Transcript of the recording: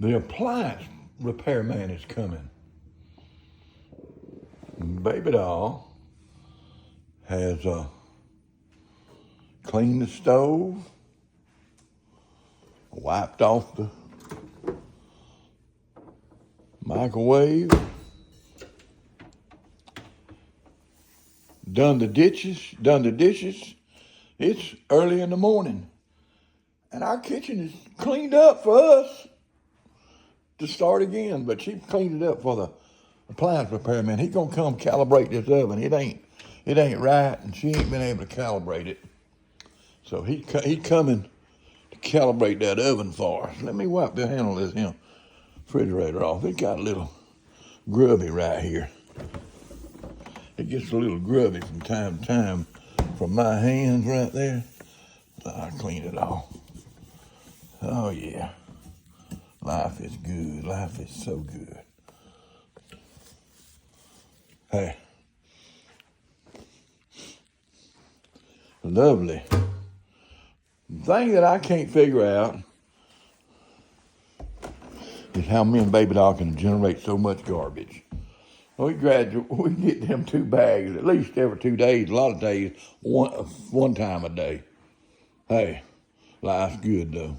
The appliance repairman is coming. Baby doll has cleaned the stove, wiped off the microwave, done the dishes. It's early in the morning, and our kitchen is cleaned up for us to start again. But she cleaned it up for the appliance repairman. He gonna come calibrate this oven. It ain't right, and she ain't been able to calibrate it. So he coming to calibrate that oven for us. Let me wipe the handle of this refrigerator off. It got a little grubby right here. It gets a little grubby from time to time from my hands right there. I clean it off. Oh yeah. Life is good. Life is so good. Hey. Lovely. The thing that I can't figure out is how me and Baby Doll can generate so much garbage. We get them 2 bags at least every 2 days. A lot of days, one time a day. Hey, life's good though.